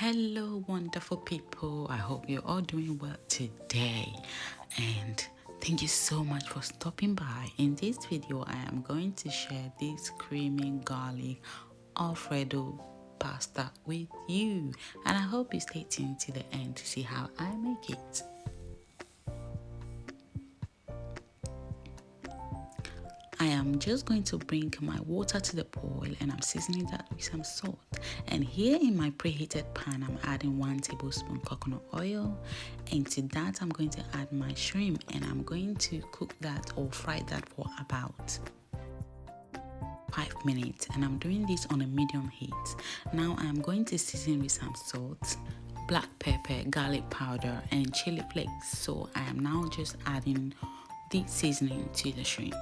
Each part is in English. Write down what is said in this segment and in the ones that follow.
Hello, wonderful people. I hope you're all doing well today. And thank you so much for stopping by. In this video, I am going to share this creamy garlic Alfredo pasta with you. And I hope you stay tuned to the end to see how I make it. I am just going to bring my water to the boil and I'm seasoning that with some salt. And here in my preheated pan, I'm adding 1 tablespoon coconut oil. And to that, I'm going to add my shrimp and I'm going to cook that or fry that for about 5 minutes. And I'm doing this on a medium heat. Now I'm going to season with some salt, black pepper, garlic powder, and chili flakes. So I am now just adding the seasoning to the shrimp.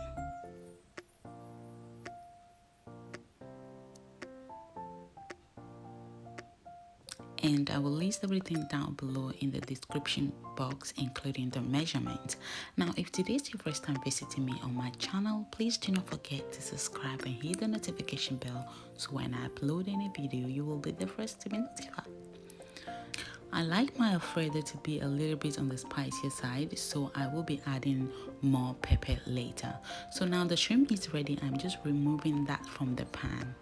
And I will list everything down below in the description box, including the measurement. Now, if today is your first time visiting me on my channel, please do not forget to subscribe and hit the notification bell so when I upload any video, you will be the first to be notified. I like my Alfredo to be a little bit on the spicier side, so I will be adding more pepper later. So now the shrimp is ready. I'm just removing that from the pan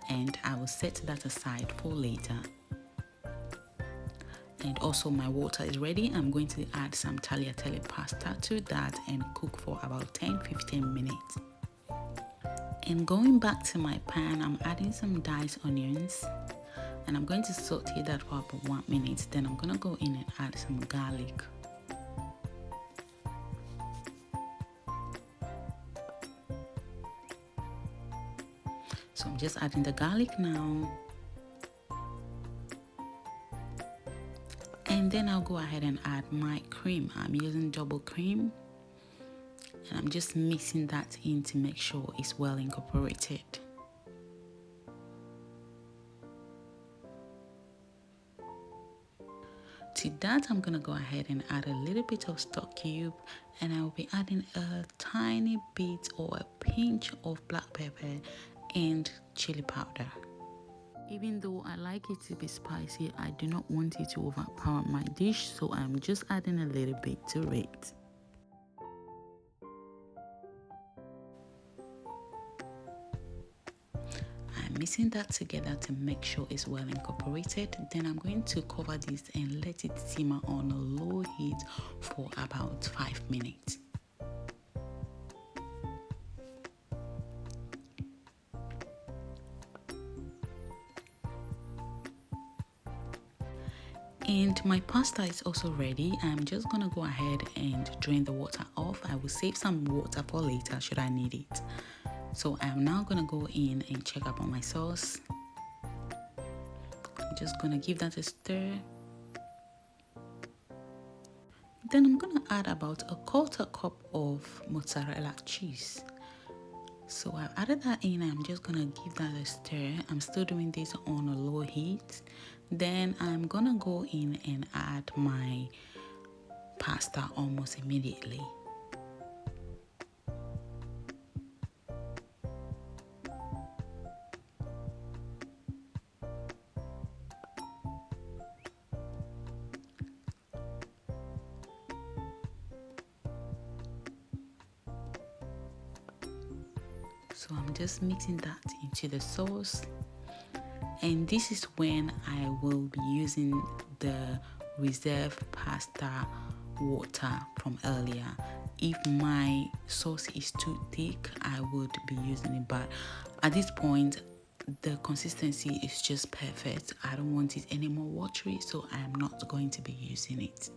and I will set that aside for later. And also my water is ready. I'm going to add some tagliatelle pasta to that and cook for about 10-15 minutes. And going back to my pan, I'm adding some diced onions and I'm going to saute that for about 1 minute. Then I'm going to go in and add some garlic. So I'm just adding the garlic now. And then I'll go ahead and add my cream. I'm using double cream and I'm just mixing that in to make sure it's well incorporated. To that, I'm gonna go ahead and add a little bit of stock cube and I will be adding a tiny bit or a pinch of black pepper and chili powder. Even though I like it to be spicy, I do not want it to overpower my dish, so I'm just adding a little bit to it. I'm mixing that together to make sure it's well incorporated. Then I'm going to cover this and let it simmer on a low heat for about 5 minutes. And my pasta is also ready. I'm just gonna go ahead and drain the water off. I will save some water for later should I need it. So I'm now gonna go in and check up on my sauce. I'm just gonna give that a stir. Then I'm gonna add about a 1/4 cup of mozzarella cheese. So I've added that in. I'm just gonna give that a stir. I'm still doing this on a low heat. Then I'm gonna go in and add my pasta almost immediately. So I'm just mixing that into the sauce. And this is when I will be using the reserve pasta water from earlier. If my sauce is too thick, I would be using it, but at this point the consistency is just perfect. I don't want it any more watery, so I am not going to be using it.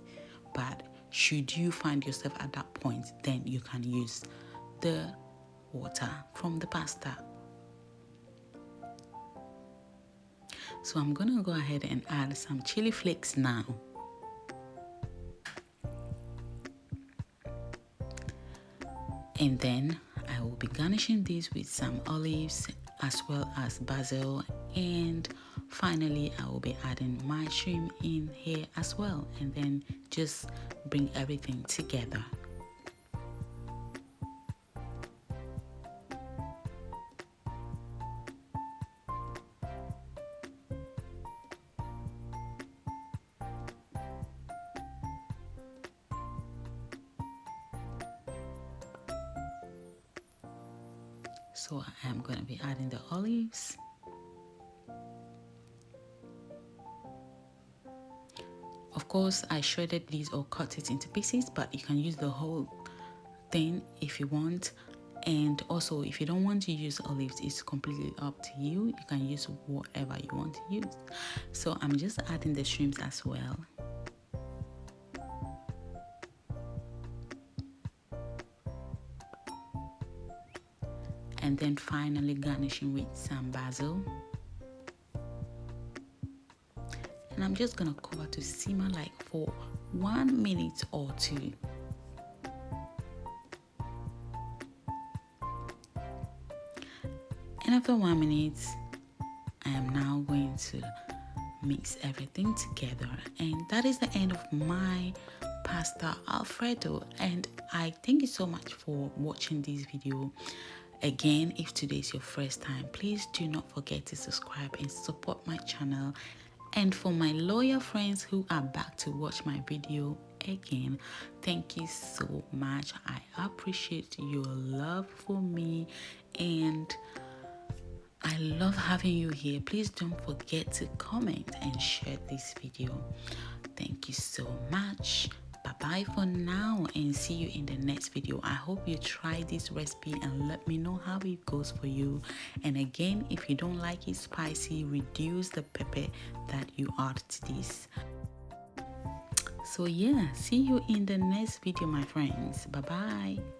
But should you find yourself at that point, then you can use the water from the pasta. So I'm gonna go ahead and add some chili flakes now. And then I will be garnishing this with some olives as well as basil, and finally I will be adding my shrimp in here as well, and then just bring everything together. So I am going to be adding the olives. Of course, I shredded these or cut it into pieces, but you can use the whole thing if you want. And also, if you don't want to use olives, it's completely up to you. You can use whatever you want to use. So I'm just adding the shrimps as well. And then finally garnishing with some basil. And I'm just gonna cover to simmer like for 1 minute or 2. And after 1 minute, I am now going to mix everything together. And that is the end of my pasta Alfredo. And I thank you so much for watching this video. Again, if today is your first time, please do not forget to subscribe and support my channel. And for my loyal friends who are back to watch my video again, thank you so much. I appreciate your love for me, and I love having you here. Please don't forget to comment and share this video. Thank you so much. Bye bye for now, and see you in the next video. I hope you try this recipe and let me know how it goes for you. And again, if you don't like it spicy, reduce the pepper that you add to this. So yeah, see you in the next video, my friends. Bye bye.